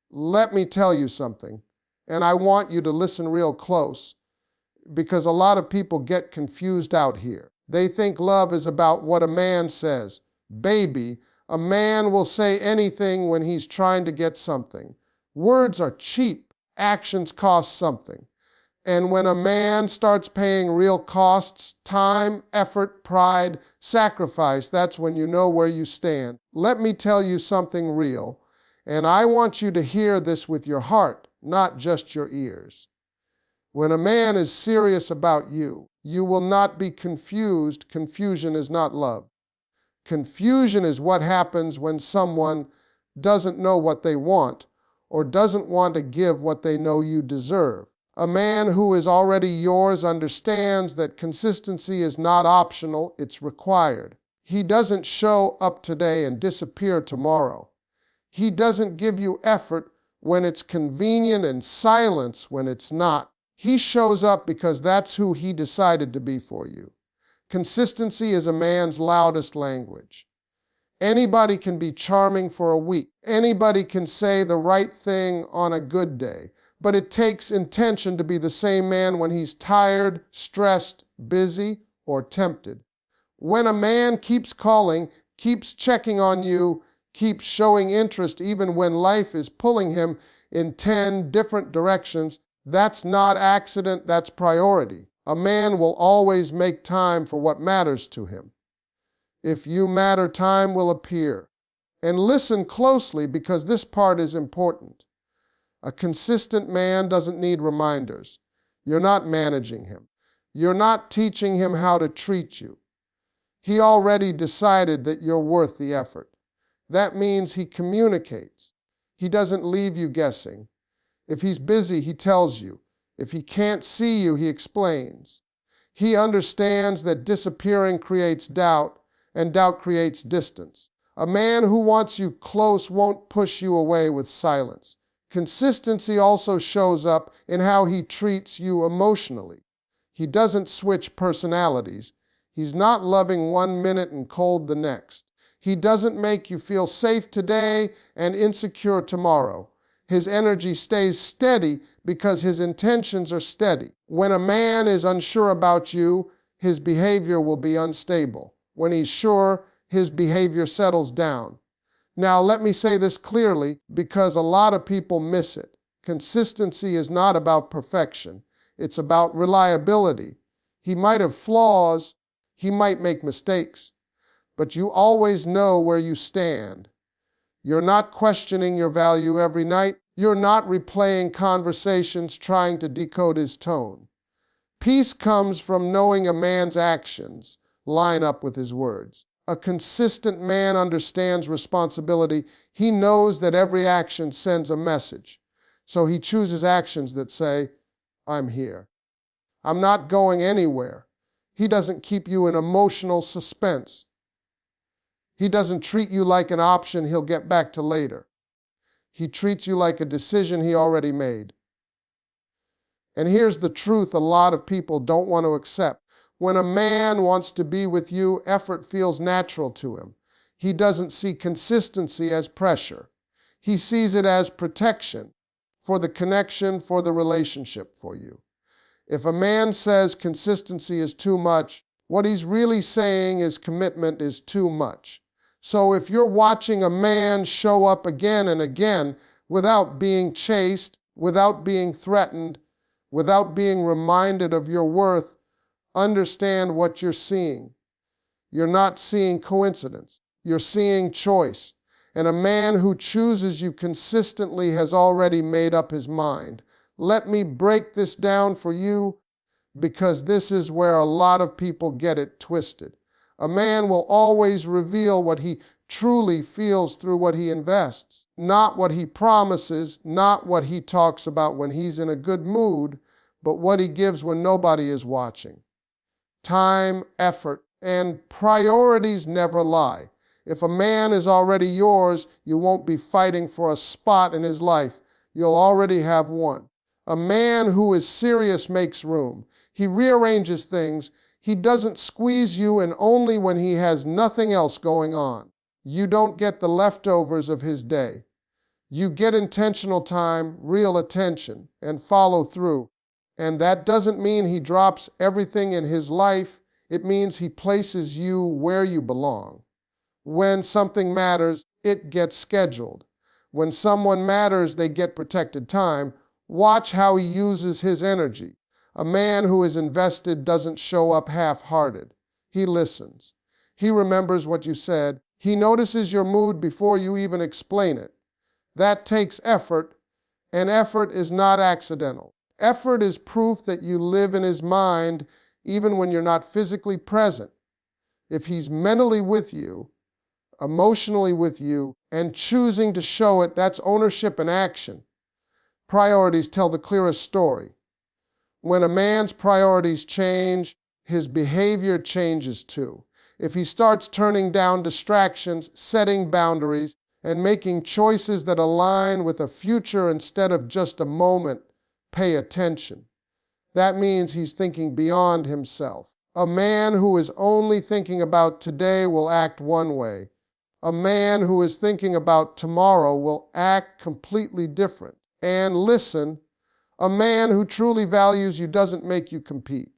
Let me tell you something, and I want you to listen real close, because a lot of people get confused out here. They think love is about what a man says. Baby, a man will say anything when he's trying to get something. Words are cheap. Actions cost something. And when a man starts paying real costs, time, effort, pride, sacrifice, that's when you know where you stand. Let me tell you something real, and I want you to hear this with your heart, not just your ears. When a man is serious about you, you will not be confused. Confusion is not love. Confusion is what happens when someone doesn't know what they want or doesn't want to give what they know you deserve. A man who is already yours understands that consistency is not optional, it's required. He doesn't show up today and disappear tomorrow. He doesn't give you effort when it's convenient and silence when it's not. He shows up because that's who he decided to be for you. Consistency is a man's loudest language. Anybody can be charming for a week. Anybody can say the right thing on a good day. But it takes intention to be the same man when he's tired, stressed, busy, or tempted. When a man keeps calling, keeps checking on you, keeps showing interest even when life is pulling him in 10 different directions, that's not accident, that's priority. A man will always make time for what matters to him. If you matter, time will appear. And listen closely because this part is important. A consistent man doesn't need reminders. You're not managing him. You're not teaching him how to treat you. He already decided that you're worth the effort. That means he communicates. He doesn't leave you guessing. If he's busy, he tells you. If he can't see you, he explains. He understands that disappearing creates doubt, and doubt creates distance. A man who wants you close won't push you away with silence. Consistency also shows up in how he treats you emotionally. He doesn't switch personalities. He's not loving one minute and cold the next. He doesn't make you feel safe today and insecure tomorrow. His energy stays steady because his intentions are steady. When a man is unsure about you, his behavior will be unstable. When he's sure, his behavior settles down. Now, let me say this clearly because a lot of people miss it. Consistency is not about perfection. It's about reliability. He might have flaws. He might make mistakes. But you always know where you stand. You're not questioning your value every night. You're not replaying conversations trying to decode his tone. Peace comes from knowing a man's actions line up with his words. A consistent man understands responsibility. He knows that every action sends a message. So he chooses actions that say, I'm here. I'm not going anywhere. He doesn't keep you in emotional suspense. He doesn't treat you like an option he'll get back to later. He treats you like a decision he already made. And here's the truth a lot of people don't want to accept. When a man wants to be with you, effort feels natural to him. He doesn't see consistency as pressure. He sees it as protection for the connection, for the relationship for you. If a man says consistency is too much, what he's really saying is commitment is too much. So if you're watching a man show up again and again without being chased, without being threatened, without being reminded of your worth, understand what you're seeing. You're not seeing coincidence. You're seeing choice. And a man who chooses you consistently has already made up his mind. Let me break this down for you because this is where a lot of people get it twisted. A man will always reveal what he truly feels through what he invests, not what he promises, not what he talks about when he's in a good mood, but what he gives when nobody is watching. Time, effort, and priorities never lie. If a man is already yours, you won't be fighting for a spot in his life. You'll already have one. A man who is serious makes room. He rearranges things. He doesn't squeeze you in only when he has nothing else going on. You don't get the leftovers of his day. You get intentional time, real attention, and follow through. And that doesn't mean he drops everything in his life. It means he places you where you belong. When something matters, it gets scheduled. When someone matters, they get protected time. Watch how he uses his energy. A man who is invested doesn't show up half-hearted. He listens. He remembers what you said. He notices your mood before you even explain it. That takes effort, and effort is not accidental. Effort is proof that you live in his mind even when you're not physically present. If he's mentally with you, emotionally with you, and choosing to show it, that's ownership and action. Priorities tell the clearest story. When a man's priorities change, his behavior changes too. If he starts turning down distractions, setting boundaries, and making choices that align with a future instead of just a moment, pay attention. That means he's thinking beyond himself. A man who is only thinking about today will act one way. A man who is thinking about tomorrow will act completely different. And listen, a man who truly values you doesn't make you compete.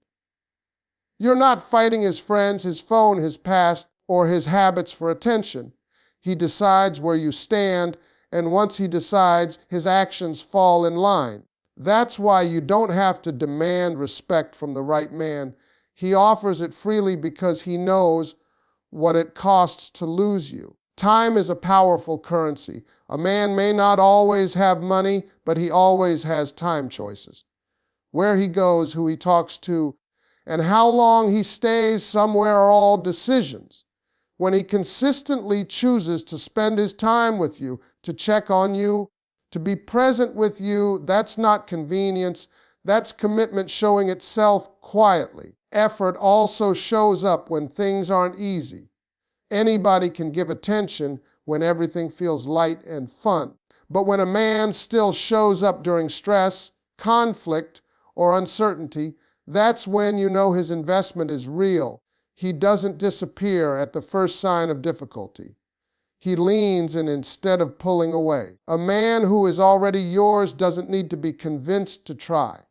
You're not fighting his friends, his phone, his past, or his habits for attention. He decides where you stand, and once he decides, his actions fall in line. That's why you don't have to demand respect from the right man. He offers it freely because he knows what it costs to lose you. Time is a powerful currency. A man may not always have money, but he always has time choices. Where he goes, who he talks to, and how long he stays somewhere are all decisions. When he consistently chooses to spend his time with you, to check on you, to be present with you, that's not convenience. That's commitment showing itself quietly. Effort also shows up when things aren't easy. Anybody can give attention when everything feels light and fun. But when a man still shows up during stress, conflict, or uncertainty, that's when you know his investment is real. He doesn't disappear at the first sign of difficulty. He leans in instead of pulling away. A man who is already yours doesn't need to be convinced to try.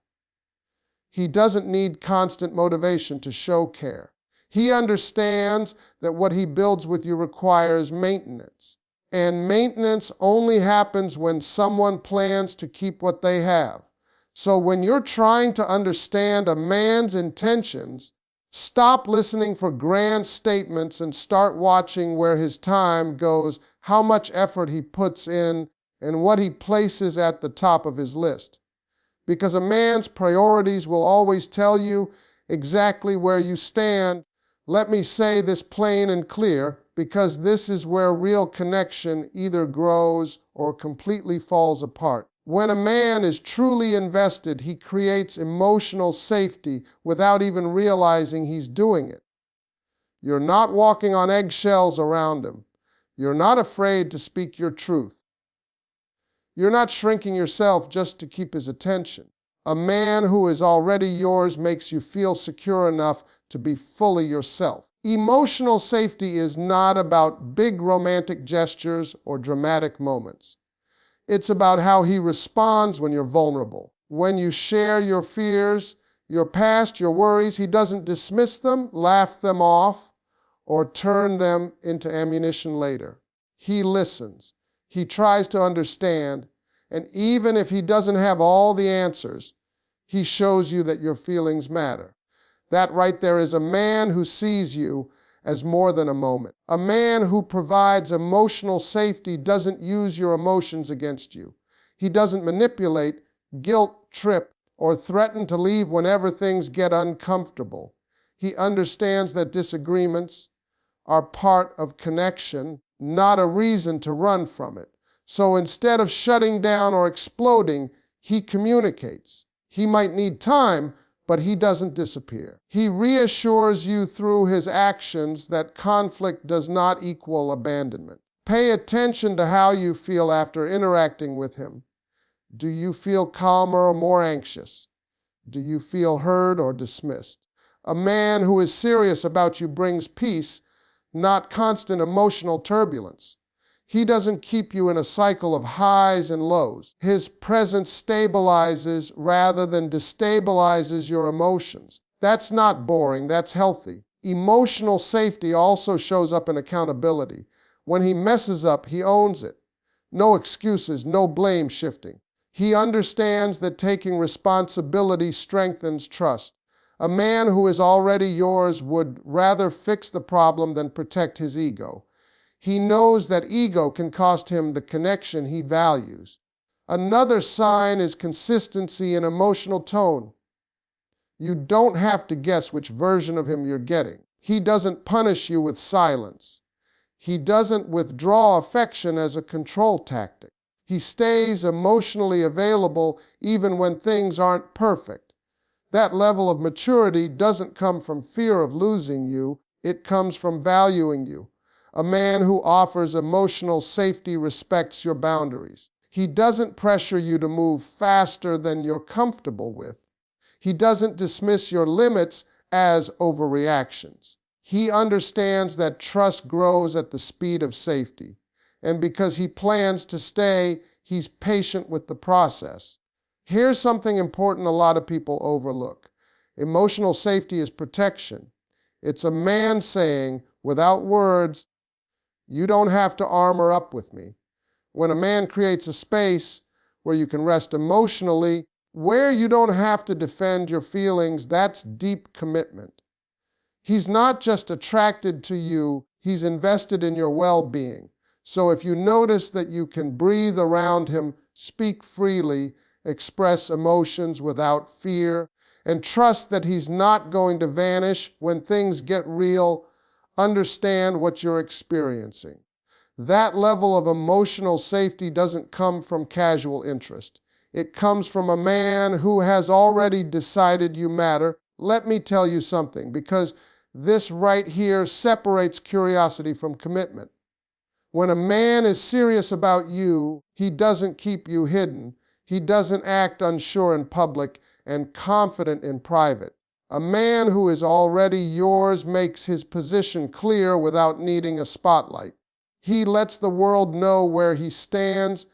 He doesn't need constant motivation to show care. He understands that what he builds with you requires maintenance. And maintenance only happens when someone plans to keep what they have. So when you're trying to understand a man's intentions, stop listening for grand statements and start watching where his time goes, how much effort he puts in, and what he places at the top of his list. Because a man's priorities will always tell you exactly where you stand. Let me say this plain and clear, because this is where real connection either grows or completely falls apart. When a man is truly invested, he creates emotional safety without even realizing he's doing it. You're not walking on eggshells around him. You're not afraid to speak your truth. You're not shrinking yourself just to keep his attention. A man who is already yours makes you feel secure enough to be fully yourself. Emotional safety is not about big romantic gestures or dramatic moments. It's about how he responds when you're vulnerable. When you share your fears, your past, your worries, he doesn't dismiss them, laugh them off, or turn them into ammunition later. He listens. He tries to understand, and even if he doesn't have all the answers, he shows you that your feelings matter. That right there is a man who sees you as more than a moment. A man who provides emotional safety doesn't use your emotions against you. He doesn't manipulate, guilt trip, or threaten to leave whenever things get uncomfortable. He understands that disagreements are part of connection, not a reason to run from it. So instead of shutting down or exploding, he communicates. He might need time, but he doesn't disappear. He reassures you through his actions that conflict does not equal abandonment. Pay attention to how you feel after interacting with him. Do you feel calmer or more anxious? Do you feel heard or dismissed? A man who is serious about you brings peace, not constant emotional turbulence. He doesn't keep you in a cycle of highs and lows. His presence stabilizes rather than destabilizes your emotions. That's not boring, that's healthy. Emotional safety also shows up in accountability. When he messes up, he owns it. No excuses, no blame shifting. He understands that taking responsibility strengthens trust. A man who is already yours would rather fix the problem than protect his ego. He knows that ego can cost him the connection he values. Another sign is consistency in emotional tone. You don't have to guess which version of him you're getting. He doesn't punish you with silence. He doesn't withdraw affection as a control tactic. He stays emotionally available even when things aren't perfect. That level of maturity doesn't come from fear of losing you, it comes from valuing you. A man who offers emotional safety respects your boundaries. He doesn't pressure you to move faster than you're comfortable with. He doesn't dismiss your limits as overreactions. He understands that trust grows at the speed of safety. And because he plans to stay, he's patient with the process. Here's something important a lot of people overlook. Emotional safety is protection. It's a man saying, without words, you don't have to armor up with me. When a man creates a space where you can rest emotionally, where you don't have to defend your feelings, that's deep commitment. He's not just attracted to you, he's invested in your well-being. So if you notice that you can breathe around him, speak freely, express emotions without fear, and trust that he's not going to vanish when things get real, understand what you're experiencing. That level of emotional safety doesn't come from casual interest. It comes from a man who has already decided you matter. Let me tell you something, because this right here separates curiosity from commitment. When a man is serious about you, he doesn't keep you hidden. He doesn't act unsure in public and confident in private. A man who is already yours makes his position clear without needing a spotlight. He lets the world know where he stands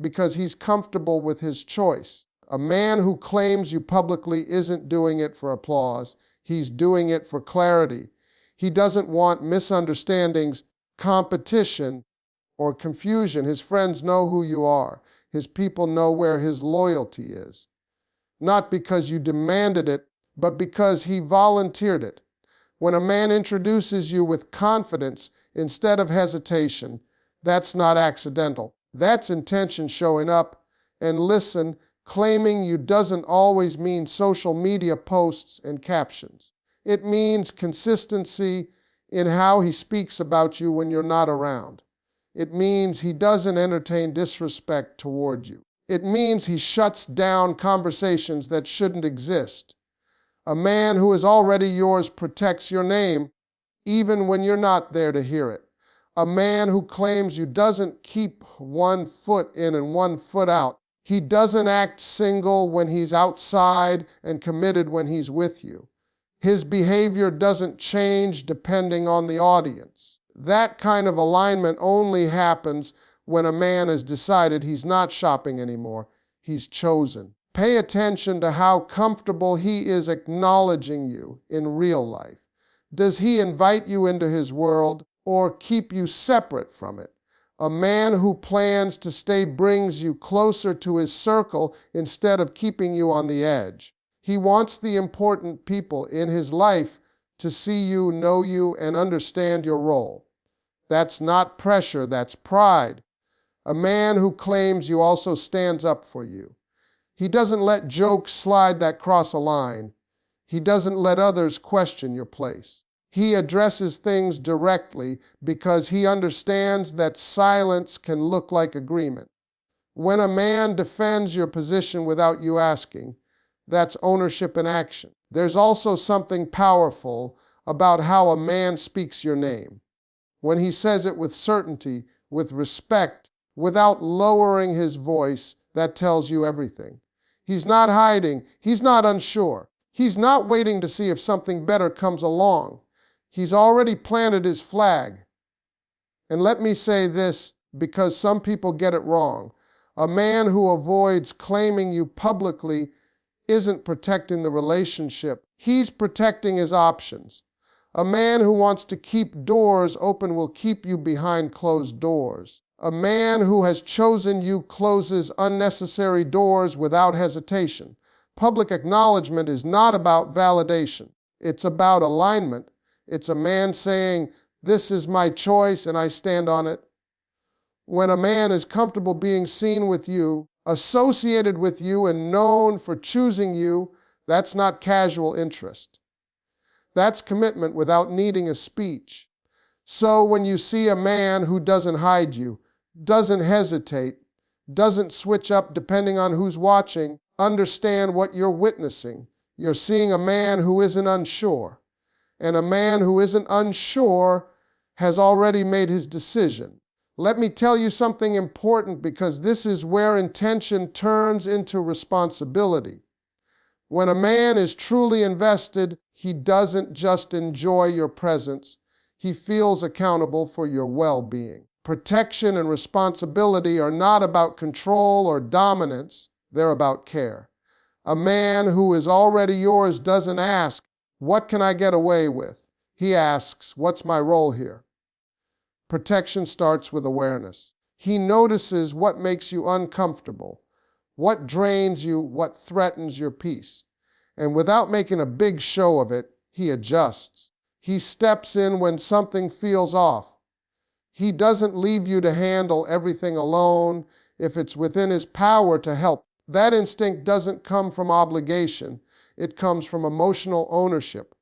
because he's comfortable with his choice. A man who claims you publicly isn't doing it for applause. He's doing it for clarity. He doesn't want misunderstandings, competition, or confusion. His friends know who you are. His people know where his loyalty is. Not because you demanded it, but because he volunteered it. When a man introduces you with confidence instead of hesitation, that's not accidental. That's intention showing up. And listen, claiming you doesn't always mean social media posts and captions. It means consistency in how he speaks about you when you're not around. It means he doesn't entertain disrespect toward you. It means he shuts down conversations that shouldn't exist. A man who is already yours protects your name, even when you're not there to hear it. A man who claims you doesn't keep one foot in and one foot out. He doesn't act single when he's outside and committed when he's with you. His behavior doesn't change depending on the audience. That kind of alignment only happens when a man has decided he's not shopping anymore. He's chosen. Pay attention to how comfortable he is acknowledging you in real life. Does he invite you into his world or keep you separate from it? A man who plans to stay brings you closer to his circle instead of keeping you on the edge. He wants the important people in his life to see you, know you, and understand your role. That's not pressure, that's pride. A man who claims you also stands up for you. He doesn't let jokes slide that cross a line. He doesn't let others question your place. He addresses things directly because he understands that silence can look like agreement. When a man defends your position without you asking, that's ownership in action. There's also something powerful about how a man speaks your name. When he says it with certainty, with respect, without lowering his voice, that tells you everything. He's not hiding. He's not unsure. He's not waiting to see if something better comes along. He's already planted his flag. And let me say this, because some people get it wrong. A man who avoids claiming you publicly isn't protecting the relationship. He's protecting his options. A man who wants to keep doors open will keep you behind closed doors. A man who has chosen you closes unnecessary doors without hesitation. Public acknowledgement is not about validation. It's about alignment. It's a man saying, "This is my choice and I stand on it." When a man is comfortable being seen with you, associated with you, and known for choosing you, that's not casual interest. That's commitment without needing a speech. So when you see a man who doesn't hide you, doesn't hesitate, doesn't switch up depending on who's watching, understand what you're witnessing. You're seeing a man who isn't unsure. And a man who isn't unsure has already made his decision. Let me tell you something important, because this is where intention turns into responsibility. When a man is truly invested, he doesn't just enjoy your presence. He feels accountable for your well-being. Protection and responsibility are not about control or dominance. They're about care. A man who is already yours doesn't ask, "What can I get away with?" He asks, "What's my role here?" Protection starts with awareness. He notices what makes you uncomfortable, what drains you, what threatens your peace. And without making a big show of it, he adjusts. He steps in when something feels off. He doesn't leave you to handle everything alone if it's within his power to help. That instinct doesn't come from obligation. It comes from emotional ownership.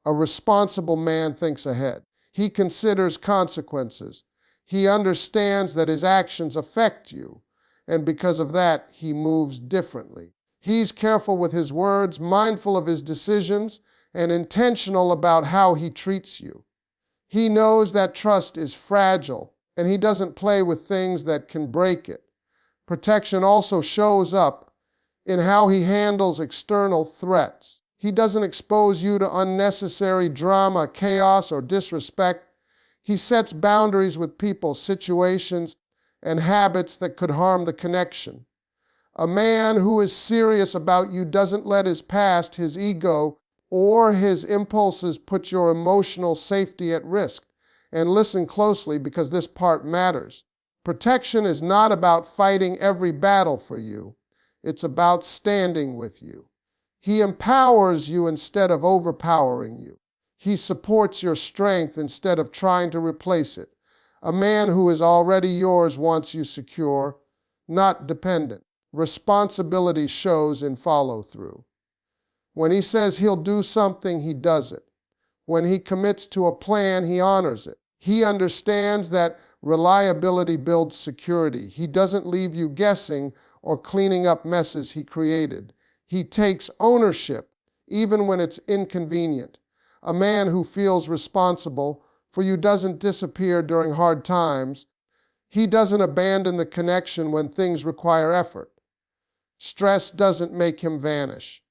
A responsible man thinks ahead. He considers consequences. He understands that his actions affect you, and because of that, he moves differently. He's careful with his words, mindful of his decisions, and intentional about how he treats you. He knows that trust is fragile, and he doesn't play with things that can break it. Protection also shows up in how he handles external threats. He doesn't expose you to unnecessary drama, chaos, or disrespect. He sets boundaries with people, situations, and habits that could harm the connection. A man who is serious about you doesn't let his past, his ego, or his impulses put your emotional safety at risk. And listen closely, because this part matters. Protection is not about fighting every battle for you. It's about standing with you. He empowers you instead of overpowering you. He supports your strength instead of trying to replace it. A man who is already yours wants you secure, not dependent. Responsibility shows in follow-through. When he says he'll do something, he does it. When he commits to a plan, he honors it. He understands that reliability builds security. He doesn't leave you guessing or cleaning up messes he created. He takes ownership, even when it's inconvenient. A man who feels responsible for you doesn't disappear during hard times. He doesn't abandon the connection when things require effort. Stress doesn't make him vanish.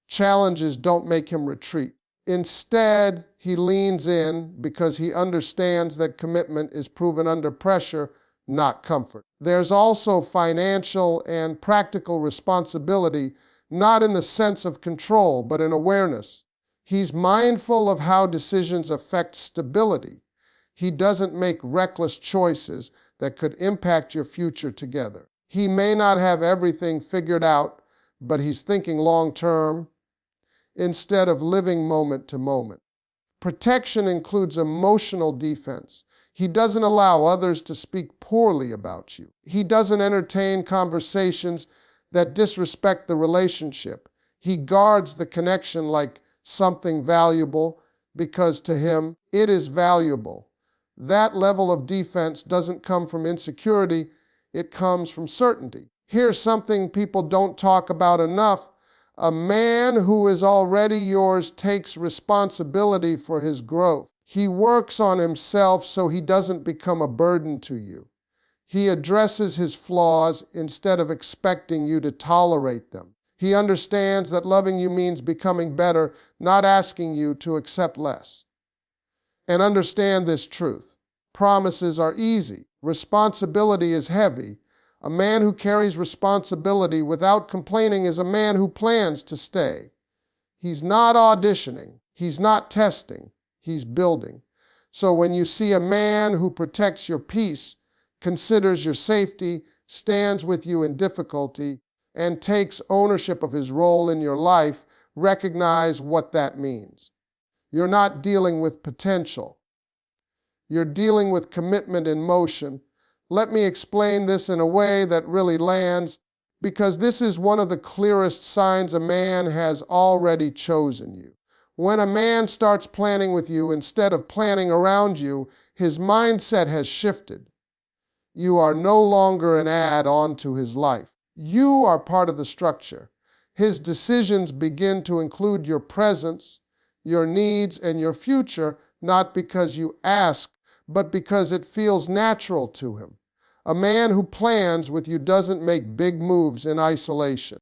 Challenges don't make him retreat. Instead, he leans in because he understands that commitment is proven under pressure, not comfort. There's also financial and practical responsibility, not in the sense of control, but in awareness. He's mindful of how decisions affect stability. He doesn't make reckless choices that could impact your future together. He may not have everything figured out, but he's thinking long-term instead of living moment to moment. Protection includes emotional defense. He doesn't allow others to speak poorly about you. He doesn't entertain conversations that disrespect the relationship. He guards the connection like something valuable because to him it is valuable. That level of defense doesn't come from insecurity, it comes from certainty. Here's something people don't talk about enough. A man who is already yours takes responsibility for his growth. He works on himself so he doesn't become a burden to you. He addresses his flaws instead of expecting you to tolerate them. He understands that loving you means becoming better, not asking you to accept less. And understand this truth. Promises are easy. Responsibility is heavy. A man who carries responsibility without complaining is a man who plans to stay. He's not auditioning. He's not testing. He's building. So when you see a man who protects your peace, considers your safety, stands with you in difficulty, and takes ownership of his role in your life, recognize what that means. You're not dealing with potential. You're dealing with commitment in motion. Let me explain this in a way that really lands, because this is one of the clearest signs a man has already chosen you. When a man starts planning with you instead of planning around you, his mindset has shifted. You are no longer an add-on to his life. You are part of the structure. His decisions begin to include your presence, your needs, and your future, not because you ask, but because it feels natural to him. A man who plans with you doesn't make big moves in isolation.